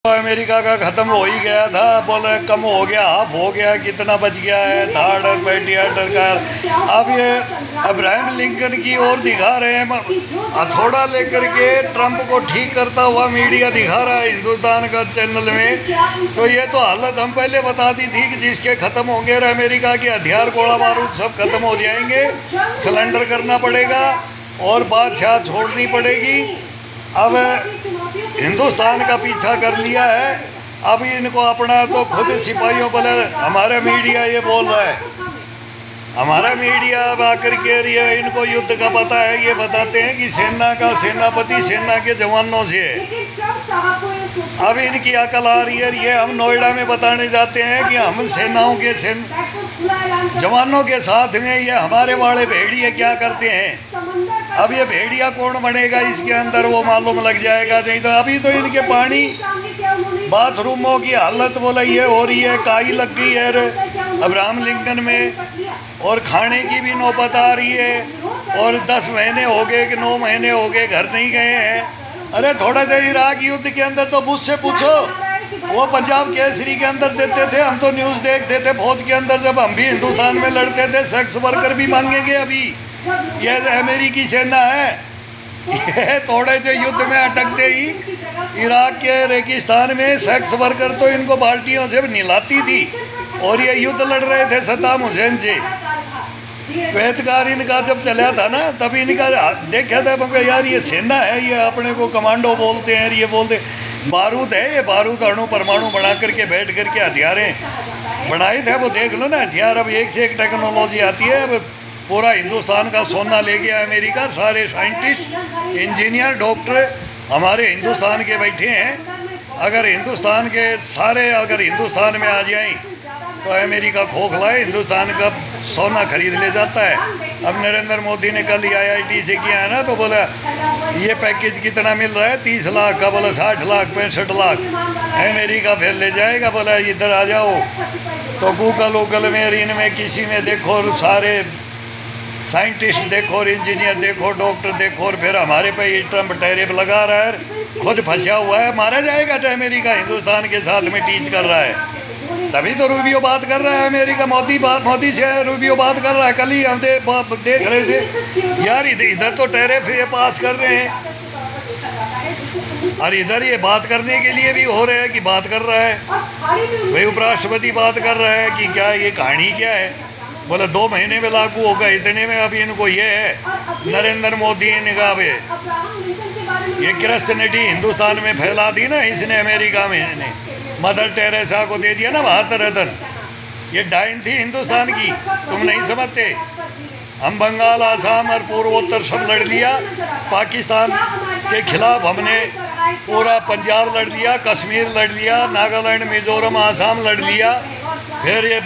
America का ख़त्म हो ही गया था, बोले कम हो गया, हाफ हो गया, कितना बच गया है, थर्ड और पेट्रियटर का। अब ये अब्राहम लिंकन की ओर दिखा रहे हैं, हथौड़ा लेकर के ट्रंप को ठीक करता हुआ मीडिया दिखा रहा है हिंदुस्तान का चैनल में। तो ये तो हालत हम पहले बता दी थी कि जिसके ख़त्म होंगे अमेरिका के हथियार गोला बारूद सब खत्म हो जाएंगे, सिलेंडर करना पड़ेगा और बादशाह छोड़नी पड़ेगी। अब हिंदुस्तान का पीछा कर लिया है, अभी इनको अपना तो खुद सिपाहियों बोले। हमारा मीडिया ये बोल रहा है, हमारा मीडिया अब आकर के ये इनको युद्ध का पता है, ये बताते हैं कि सेना का सेनापति सेना के जवानों से है। अब इनकी अकल आ रही है, ये हम नोएडा में बताने जाते हैं कि हम सेनाओं के जवानों के साथ में ये हमारे वाले भेड़िए क्या करते हैं। अब ये भेड़िया कौन बनेगा इसके अंदर वो मालूम लग जाएगा। नहीं तो अभी तो इनके पानी बाथरूमों की हालत बोला ये हो रही है, काई लग गई है अब्राहम लिंकन में, और खाने की भी नौबत आ रही है। और 10 महीने हो गए कि 9 महीने हो गए घर नहीं गए हैं। अरे थोड़ा सा इराक युद्ध के अंदर तो बुश से पूछो, वो पंजाब केसरी के अंदर देते थे, हम तो न्यूज़ देखते थे फौज के अंदर जब हम भी हिंदुस्तान में लड़ते थे, सेक्स वर्कर भी मांगेंगे। अभी ये अमेरिकी सेना है, ये थोड़े से युद्ध में अटकते ही इराक के रेगिस्तान में सेक्स वर्कर तो इनको बाल्टियों से निलाती थी, और ये युद्ध लड़ रहे थे सद्दाम हुसैन से। वेदकार इनका जब चला था ना, तभी इनका देखा था मगर यार ये सेना है, ये अपने को कमांडो बोलते हैं, ये बोलते बारूद है, ये बारूद अणु परमाणु बना करके बैठ करके हथियारें बनाए थे। वो देख लो ना हथियार, अब एक से एक टेक्नोलॉजी आती है। अब पूरा हिंदुस्तान का सोना ले गया अमेरिका, सारे साइंटिस्ट इंजीनियर डॉक्टर हमारे हिंदुस्तान के बैठे हैं। अगर हिंदुस्तान के सारे अगर हिंदुस्तान में आ जाएं तो अमेरिका खोखला है, हिंदुस्तान का सोना खरीद ले जाता है। अब नरेंद्र मोदी ने कल IIT से किया है ना, तो बोला ये पैकेज कितना मिल रहा है, 30 लाख का, बोला 60 लाख 65 लाख अमेरिका फिर ले जाएगा। बोला इधर आ जाओ, तो गूगल में इनमें किसी में देखो सारे साइंटिस्ट देखो और इंजीनियर देखो, डॉक्टर देखो, और फिर हमारे पे ये ट्रंप टैरिफ लगा रहा है, खुद फंसा हुआ है, मारा जाएगा। तो अमेरिका हिंदुस्तान के साथ में टीच कर रहा है, तभी तो रूबियो बात कर रहा है अमेरिका। मोदी से रूबियो बात कर रहा है। कल ही हम देख रहे थे यार, इधर तो टैरिफ ये पास कर रहे हैं, और इधर ये बात करने के लिए भी हो रहा है कि बात कर रहा है भाई, उपराष्ट्रपति बात कर रहा है कि क्या ये कहानी क्या है। बोले 2 महीने में लागू होगा, इतने में अभी इनको ये है नरेंद्र मोदी ने कहा ये क्रिश्चियनिटी हिंदुस्तान में फैला दी ना इसने, अमेरिका में ने मदर टेरेसा को दे दिया ना 72 रत्न। ये डाइन थी हिंदुस्तान की, तुम नहीं समझते। हम बंगाल आसाम और पूर्वोत्तर सब लड़ लिया, पाकिस्तान के खिलाफ हमने पूरा पंजाब लड़ लिया, कश्मीर लड़ लिया, नागालैंड मिजोरम आसाम लड़ लिया, फिर ये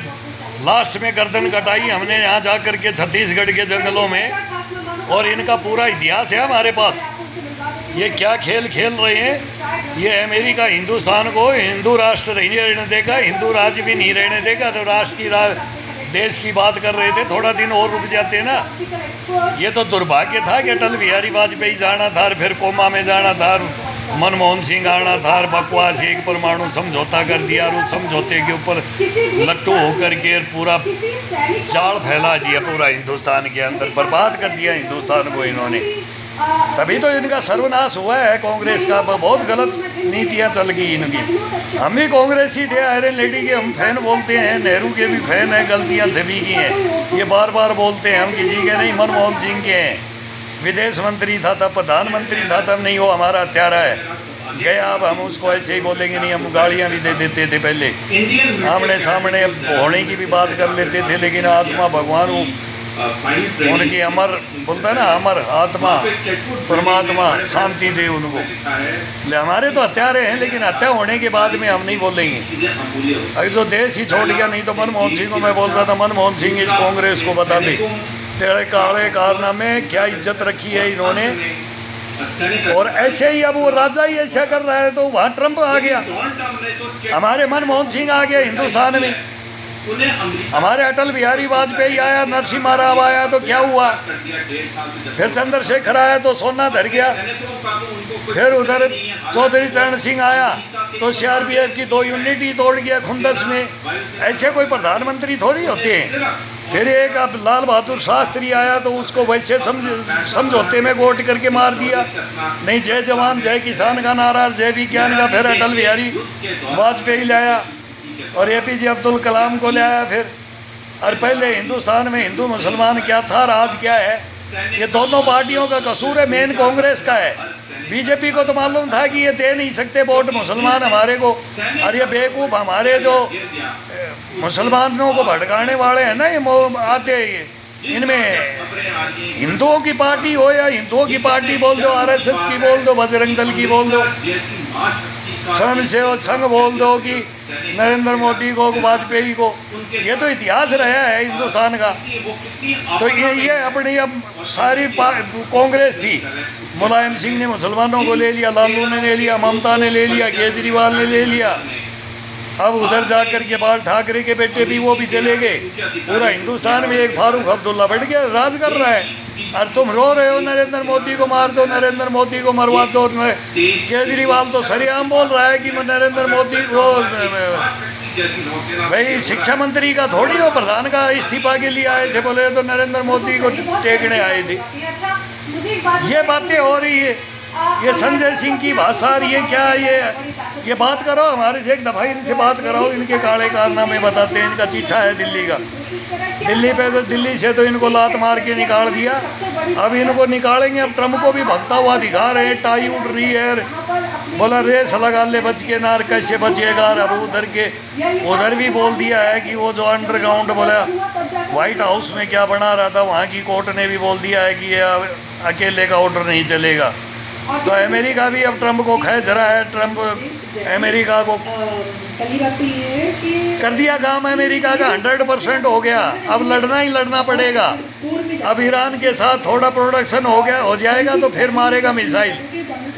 लास्ट में गर्दन कटाई हमने यहाँ जा कर के छत्तीसगढ़ के जंगलों में। और इनका पूरा इतिहास है हमारे पास। ये क्या खेल खेल रहे हैं, ये अमेरिका हिंदुस्तान को हिंदू राष्ट्र नहीं रहने देगा, हिंदू राज्य भी नहीं रहने देगा। तो राष्ट्र की देश की बात कर रहे थे, थोड़ा दिन और रुक जाते ना। ये तो दुर्भाग्य था कि अटल बिहारी वाजपेयी जाना था, फिर कोमा में जाना था, मनमोहन सिंह आना था, बकवास एक परमाणु समझौता कर दिया, और उस समझौते के ऊपर लट्टू होकर के पूरा जाल फैला दिया, पूरा हिंदुस्तान के अंदर बर्बाद कर दिया हिंदुस्तान को इन्होंने। तभी तो इनका सर्वनाश हुआ है कांग्रेस का, बहुत गलत नीतियाँ चल गई इनकी। हम भी कांग्रेसी थे, आयरन लेडी के हम फैन बोलते हैं, नेहरू के भी फैन हैं, गलतियाँ सभी की हैं, ये बार बार बोलते हैं। हम किसी के नहीं, मनमोहन सिंह के हैं, विदेश मंत्री था तब, प्रधानमंत्री था तब, नहीं वो हमारा हत्यारा है गया। अब हम उसको ऐसे ही बोलेंगे नहीं, हम गालियाँ भी दे देते थे पहले, आमने सामने होने की भी बात कर लेते थे, लेकिन आत्मा भगवान उनकी अमर बोलता है ना, अमर आत्मा परमात्मा शांति दे उनको। हमारे तो हत्यारे हैं, लेकिन हत्या होने के बाद में हम नहीं बोलेंगे। अगर जो देश ही छोड़ गया, नहीं तो मनमोहन सिंह को मैं बोलता था, मनमोहन सिंह इस कांग्रेस को बता दे तेरे काले कारनामे क्या इज्जत रखी है इन्होंने। और ऐसे ही अब वो राजा ही ऐसा कर रहा है, तो वहाँ ट्रंप आ गया, हमारे मनमोहन सिंह आ गया हिंदुस्तान में। हमारे अटल बिहारी वाजपेयी आया, नरसिम्हा राव आया तो क्या हुआ, फिर चंद्रशेखर आया तो सोना धर गया, फिर उधर चौधरी चरण सिंह आया तो सीआरपीएफ की 2 यूनिट ही तोड़ गया खुंदस में। ऐसे कोई प्रधानमंत्री थोड़ी होते हैं। फिर एक अब लाल बहादुर शास्त्री आया तो उसको वैसे समझौते में गोट करके मार दिया। नहीं, जय जवान जय किसान का नारा, जय विज्ञान का। फिर अटल बिहारी वाजपेयी लाया और एपीजे अब्दुल कलाम को लाया फिर। और पहले हिंदुस्तान में हिंदू मुसलमान क्या था और आज क्या है, ये दोनों पार्टियों का कसूर है, मेन कांग्रेस का है। बीजेपी को तो मालूम था कि ये दे नहीं सकते वोट मुसलमान हमारे को, और ये बेवकूफ़ हमारे जो मुसलमानों को भड़काने वाले हैं ना, ये आते इनमें हिंदुओं की पार्टी हो या हिंदुओं की पार्टी बोल दो, आरएसएस की बोल दो, बजरंग दल की बोल दो, स्वयं सेवक संघ बोल दो कि नरेंद्र मोदी को, वाजपेयी को, ये तो इतिहास रहा है हिंदुस्तान का। तो ये अपनी अब सारी कांग्रेस थी, मुलायम सिंह ने मुसलमानों को ले लिया, लालू ने ले लिया, ममता ने ले लिया, केजरीवाल ने ले लिया। अब उधर जाकर के बाल ठाकरे के बेटे भी वो भी चले गए। पूरा हिंदुस्तान में एक फारूक अब्दुल्ला बैठ गया, राज कर रहा है। और तुम रो रहे हो नरेंद्र मोदी को मार दो, नरेंद्र मोदी को मरवा दो। केजरीवाल तो सरेआम बोल रहा है कि नरेंद्र मोदी को, भाई शिक्षा मंत्री का थोड़ी हो, प्रधान का इस्तीफा के लिए आए थे, बोले तो नरेंद्र मोदी को टेकने आए थे। ये बातें हो रही है, ये संजय सिंह की भाषा, ये क्या, ये बात करो हमारे से, एक दफ़ा इनसे बात कराओ, इनके काले कारनामे बताते हैं। इनका चिट्ठा है दिल्ली का, दिल्ली पे तो दिल्ली से तो इनको लात मार के निकाल दिया, अब इनको निकालेंगे। अब ट्रम्प को भी भगता हुआ दिखा रहे हैं, टाई उड़ रही है, बोला रेस लगा ले बच के नार, कैसे बचेगा। अब उधर भी बोल दिया है कि वो जो अंडरग्राउंड बोला व्हाइट हाउस में क्या बना रहा था, वहाँ की कोर्ट ने भी बोल दिया है कि ये अकेले का ऑर्डर नहीं चलेगा। तो अमेरिका भी अब ट्रम्प को खींच रहा है, ट्रम्प अमेरिका को कर दिया काम, अमेरिका का 100% हो गया, अब लड़ना ही लड़ना पड़ेगा। अब ईरान के साथ थोड़ा प्रोडक्शन हो जाएगा तो फिर मारेगा मिसाइल,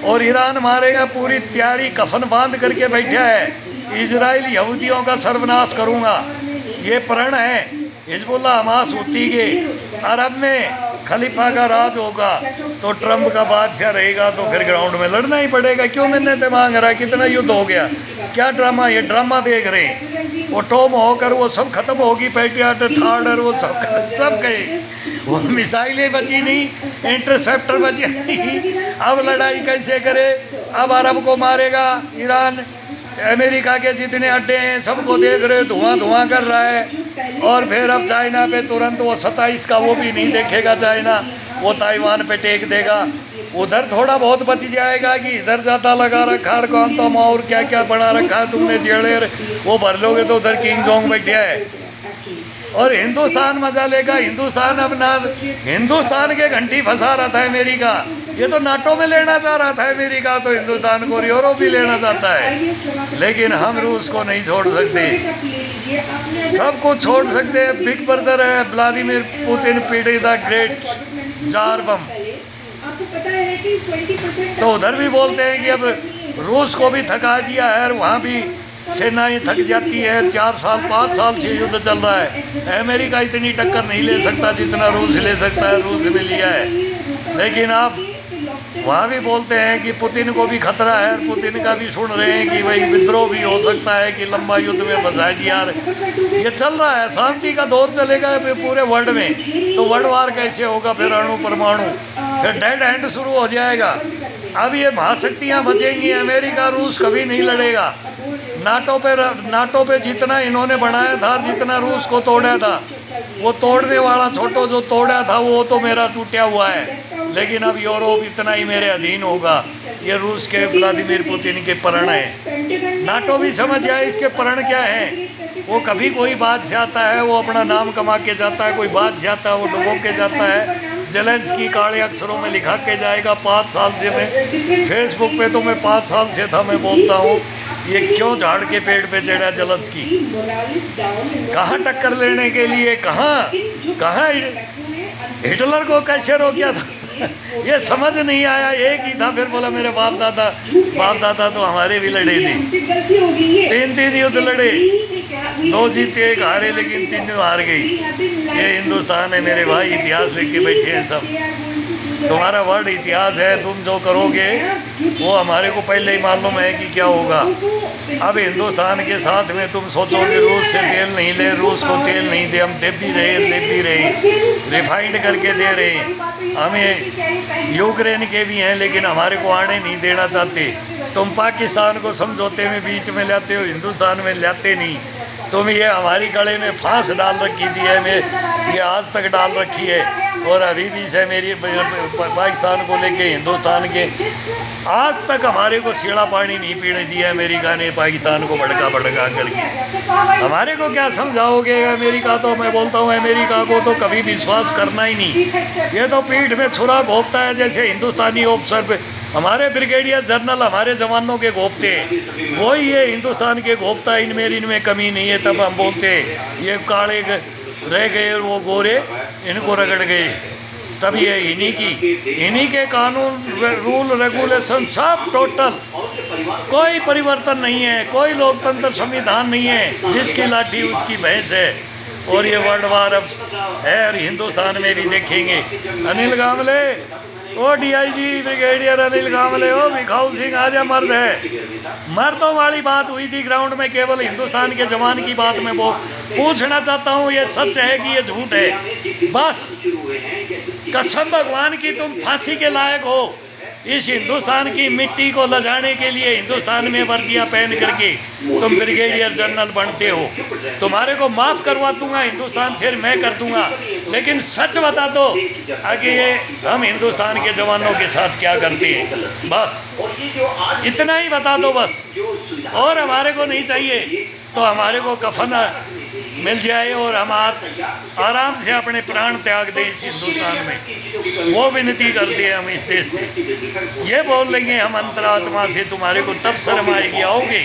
और ईरान मारेगा, पूरी तैयारी कफन बांध करके बैठा है। इजराइल यहूदियों का सर्वनाश करूँगा, ये प्रण है। हिजबुल्लाह हमास होती के अरब में खलीफा का राज होगा तो ट्रम्प का बादशाह रहेगा, तो फिर ग्राउंड में लड़ना ही पड़ेगा। क्यों मिन्नतें मांग रहा है, कितना युद्ध हो गया, क्या ड्रामा, ये ड्रामा देख रहे हैं। वो टॉम होकर वो सब खत्म होगी, पैट्रियट थार्डर वो सब गए, वो मिसाइलें बची नहीं, इंटरसेप्टर बचे नहीं। अब लड़ाई कैसे करे, अब अरब को मारेगा ईरान, अमेरिका के जितने अड्डे हैं सबको देख रहे, धुआं कर रहा है। और फिर अब चाइना पे तुरंत वो 27 का वो भी नहीं देखेगा चाइना, वो ताइवान पे टेक देगा। उधर थोड़ा बहुत बच जाएगा कि इधर ज़्यादा लगा रखा है, कौन तो और क्या क्या बना रखा है तुमने जेड़े, वो भर लोगे तो उधर किंग जोंग बैठा है। और हिंदुस्तान मजा लेगा, हिंदुस्तान अपना, हिंदुस्तान के घंटी फंसा रहा था अमेरिका, ये तो नाटो में लेना चाह रहा था अमेरिका, तो हिंदुस्तान को यूरोप भी लेना चाहता है। लेकिन हम रूस को नहीं छोड़ सकते, सब कुछ छोड़ सकते हैं। बिग ब्रदर है, व्लादिमीर पुतिन पीढ़ी द ग्रेट जार बम। तो उधर भी बोलते हैं कि अब रूस को भी थका दिया है, वहाँ भी सेनाएं थक जाती है। 4 साल 5 साल से युद्ध चल रहा है, अमेरिका इतनी टक्कर नहीं ले सकता जितना रूस ले सकता है, रूस में लिया है। लेकिन आप वहाँ भी बोलते हैं कि पुतिन को भी खतरा है, पुतिन का भी सुन रहे हैं कि भाई विद्रोह भी हो सकता है, कि लंबा युद्ध में फंसा दिया। ये चल रहा है, शांति का दौर चलेगा पूरे वर्ल्ड में, तो वर्ल्ड वार कैसे होगा, फिर अणु परमाणु, फिर डेड हैंड शुरू हो जाएगा। अब ये महाशक्तियाँ बचेंगी, अमेरिका रूस कभी नहीं लड़ेगा। नाटो पे जितना इन्होंने बनाया था, जितना रूस को तोड़ा था, वो तोड़ने वाला छोटो जो तोड़ा था वो तो मेरा टूटा हुआ है। लेकिन अब यूरोप इतना ही मेरे अधीन होगा, ये रूस के व्लादिमीर पुतिन के प्रण है। नाटो भी समझ जाए इसके प्रण क्या है। वो कभी कोई बादशाह आता है वो अपना नाम कमा के जाता है, कोई बादशाह आता है वो डुबो के जाता है। जेलेंस्की काले अक्षरों में लिखा के जाएगा। 5 साल से मैं फेसबुक पे, तो मैं 5 साल से था, मैं बोलता हूँ ये क्यों झाड़ के पेड़ पे चढ़ा जेलेंस्की, कहाँ टक्कर लेने के लिए, कहाँ हिटलर को कैसे रोका था ये समझ नहीं आया। एक ही था, फिर बोला मेरे बाप दादा तो हमारे भी लड़े थे, 3 युद्ध लड़े। दो जीते एक हारे, लेकिन तीनों हार गई। ये हिंदुस्तान है मेरे भाई, इतिहास लिख के बैठे हैं सब। तुम्हारा वर्ड इतिहास है, तुम जो करोगे वो हमारे को पहले ही मालूम है कि क्या होगा। अब हिंदुस्तान के साथ में तुम सोचोगे रूस से तेल नहीं ले, रूस को तेल नहीं दे, हम दे भी रहे रिफाइंड करके दे रहे। हमें यूक्रेन के भी हैं लेकिन हमारे को आने नहीं देना चाहते। तुम पाकिस्तान को समझौते में बीच में लाते हो, हिंदुस्तान में लाते नहीं। तुम ये हमारी गले में फांस डाल रखी थी है, मैं ये आज तक डाल रखी है, और अभी भी से मेरी पाकिस्तान को लेके हिंदुस्तान के आज तक हमारे को सीढ़ा पानी नहीं पीने दिया अमेरिका ने, पाकिस्तान को भड़का करके। हमारे को क्या समझाओगे अमेरिका? तो मैं बोलता हूँ अमेरिका को तो कभी विश्वास करना ही नहीं। ये तो पीठ में छुरा घोंपता है, जैसे हिंदुस्तानी ऑफिसर पे हमारे ब्रिगेडियर जनरल हमारे जवानों के घोंपते हैं, वही ये हिंदुस्तान के घोंपता है। इनमें कमी नहीं है, तब हम बोलते हैं ये काले रह गए और वो गोरे इनको रगड़ गए। तब ये इन्हीं के कानून रूल रेगुलेशन सब टोटल, कोई परिवर्तन नहीं है, कोई लोकतंत्र संविधान नहीं है, जिसकी लाठी उसकी भैंस है। और ये वर्ल्ड वार अब है और हिंदुस्तान में भी देखेंगे। अनिल कांबले, ओ डीआईजी ब्रिगेडियर अनिल कांबले, ओ भिखाऊ सिंह आजा, मर्द है। मर्दों वाली बात हुई थी ग्राउंड में, केवल हिंदुस्तान के जवान की बात मैं वो पूछना चाहता हूँ, ये सच है कि ये झूठ है? बस कसम भगवान की तुम फांसी के लायक हो। इस हिंदुस्तान की मिट्टी को लजाने के लिए हिंदुस्तान में वर्दियाँ पहन करके तुम ब्रिगेडियर जनरल बनते हो। तुम्हारे को माफ़ करवा दूंगा हिंदुस्तान से, मैं कर दूंगा, लेकिन सच बता दो आगे ये हम हिंदुस्तान के जवानों के साथ क्या करते हैं, बस इतना ही बता दो बस। और हमारे को नहीं चाहिए, तो हमारे को कफन मिल जाए और हम आराम से अपने प्राण त्याग दें इस हिंदुस्तान में, वो विनती करते हैं हम इस देश से। ये बोल लेंगे हम अंतरात्मा से, तुम्हारे को तब शर्म आएगी, आओगे,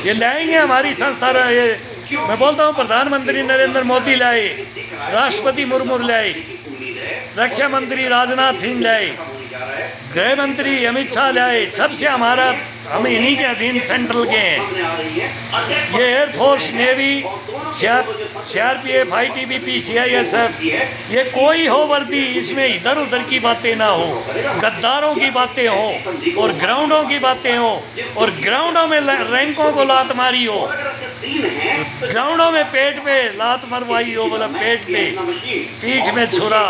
ये लाएंगे हमारी संस्था। ये मैं बोलता हूँ प्रधानमंत्री नरेंद्र मोदी लाए, राष्ट्रपति मुर्मू लाए, रक्षा मंत्री राजनाथ सिंह लाए, गृह मंत्री अमित शाह लाए, सबसे हमारा हम इन्हीं के अधीन सेंट्रल के हैं। ये air force, navy, CRPF, ITBP, CISF, ये कोई हो वर्दी, इसमें इधर उधर की बातें ना हो, गद्दारों की बातें हो और ग्राउंडों की बातें हो, और ग्राउंडों में रैंकों को लात मारी हो, ग्राउंडों में पेट पे लात मरवाई हो, मतलब पेट पे, पीठ में छुरा,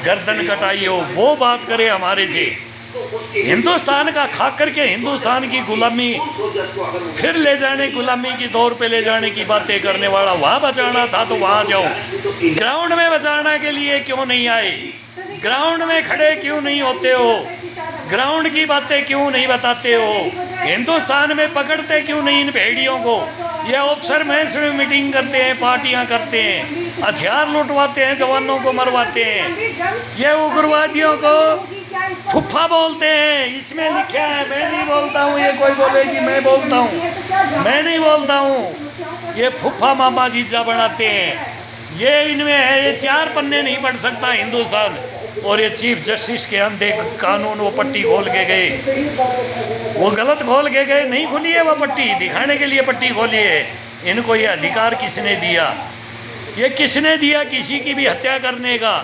गर्दन कटाई हो, वो बात करे हमारे से। हिंदुस्तान का खा करके हिंदुस्तान की गुलामी फिर ले जाने, गुलामी की दौर पे ले जाने की बातें करने वाला, वहाँ बचाना था तो वहाँ जाओ, ग्राउंड में बचाने के लिए क्यों नहीं आए? ग्राउंड में खड़े क्यों नहीं होते हो? ग्राउंड की बातें क्यों नहीं बताते हो? हिंदुस्तान में पकड़ते क्यों नहीं इन भेड़ियों को? ये अफसर महस में मीटिंग करते हैं, पार्टियां करते हैं, हथियार लुटवाते हैं, जवानों को मरवाते हैं। ये उग्रवादियों को फुफ्फा बोलते हैं, इसमें लिखा है, मैं नहीं बोलता हूँ। ये कोई बोले कि मैं बोलता हूँ, मैं नहीं बोलता हूँ। ये फुफ्फा मामा जीजा बनाते हैं, ये इनमें है। ये 4 पन्ने नहीं पढ़ सकता हिंदुस्तान। और ये चीफ जस्टिस के अंधे कानून, वो पट्टी खोल के गए, वो गलत खोल के गए, नहीं खुली है वो पट्टी, दिखाने के लिए पट्टी खोली है। इनको ये अधिकार किसने दिया? ये किसने दिया किसी की भी हत्या करने का?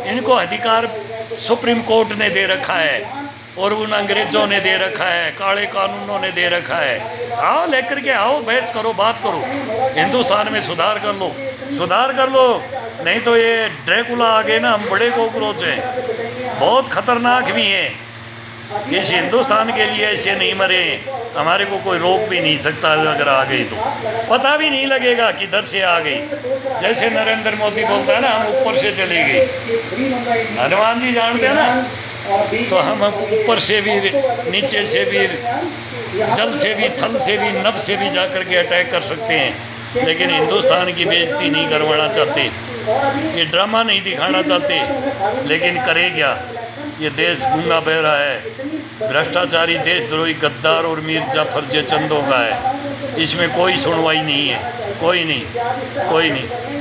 इनको अधिकार सुप्रीम कोर्ट ने दे रखा है और उन अंग्रेजों ने दे रखा है, काले कानूनों ने दे रखा है। आओ लेकर के आओ, बहस करो, बात करो, हिंदुस्तान में सुधार कर लो, सुधार कर लो। नहीं तो ये ड्रैकुला आ गए ना, हम बड़े कॉकरोच हैं, बहुत खतरनाक भी हैं। इस हिंदुस्तान के लिए ऐसे नहीं मरे, हमारे को कोई रोक भी नहीं सकता। अगर आ गई तो पता भी नहीं लगेगा किधर से आ गई। जैसे नरेंद्र मोदी बोलता है ना, हम ऊपर से चले गए। हनुमान जी जानते हैं ना, तो हम ऊपर से भी, नीचे से भी, जल से भी, थल से भी, नभ से भी जा कर के अटैक कर सकते हैं। लेकिन हिंदुस्तान की बेइज्जती नहीं करवाना चाहते, ये ड्रामा नहीं दिखाना चाहते। लेकिन करे क्या? ये देश गूंगा बहरा है, भ्रष्टाचारी, देशद्रोही, गद्दार और मीर जाफर जयचंदों का है। इसमें कोई सुनवाई नहीं है, कोई नहीं, कोई नहीं।